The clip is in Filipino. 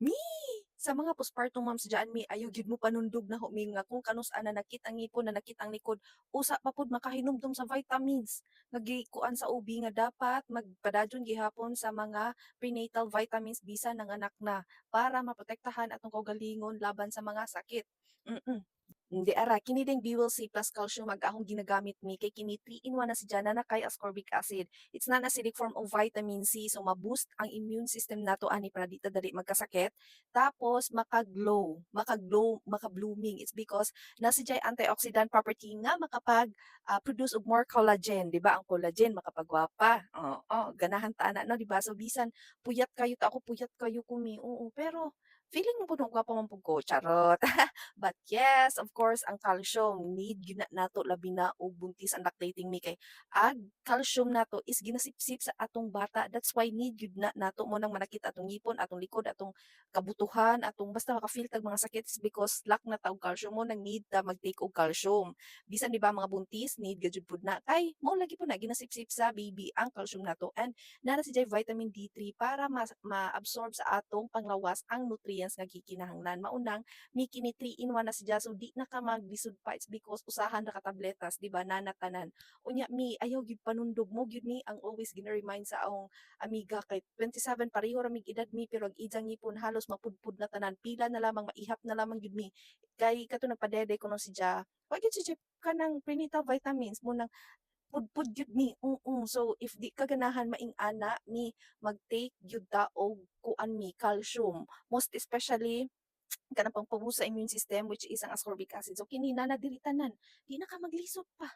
Mi sa mga postpartum moms diyan mi ayaw gyud mo panundog na mi nga kung kanus-an na nakit ang ngipon, na nakit ang likod, usa pa pud makahinumdum sa vitamins. Nga gikuan sa OB nga dapat magpadadyon gihapon sa mga prenatal vitamins bisan nanganak na, para maprotektahan atong kaugalingon laban sa mga sakit. Mm. Hindi ara kini ding Biwel C plus calcium akong ginagamit mi kay kini 3 in 1 na siya na nakay ascorbic acid. It's non-acidic form of vitamin C so ma-boost ang immune system nato ani para di ta dali magkasakit. Tapos maka-blooming. It's because nasa diyay antioxidant property nga produce og more collagen, 'di ba? Ang collagen makapagwapa. Oo, ganahan ta ana no, 'di ba? So bisan puyat kayo ta ako puyat kayo kumi. Oo, pero feeling mo pud nga gwapa man pud ko, charot. But yes, of course, ang calcium need gyud na nato labi na og buntis ang lactating me kay calcium nato is ginasipsip sa atong bata. That's why need gyud na nato mo nang manakit atong ngipon, atong likod, atong kabutuhan, atong basta maka-feel tag mga sakit is because lack na ta og calcium mo nang need ta mag-take og calcium. Bisan di ba mga buntis need gyud pud na kay mao lagi po na ginasipsip sa baby ang calcium nato and nara si vitamin D3 para ma-absorb sa atong panglawas ang nutrients nga gikinahanglan. Maunang ni kini 3 in 1 na siya so di na ka maglisod pa it's because usahan ra ka tabletas di ba nanatanan unya mi ayaw gyud panundog mo gyud ni ang always gina-remind sa akong amiga kay 27 pareho ra mig edad mi pero ang iyang ngipon halos mapudpud na tanan pila na lamang maihap na lamang gyud mi kay kato nagpadede ko no siya wa gyud siya kanang prenatal vitamins mo nang pudpud gyud mi oo so if di ka ganahan maing ana ni mag-take gyud ta og kuan mi calcium most especially kanang pang sa immune system which is ang ascorbic acid. So kini na dili tanan, di na ka maglisod pa.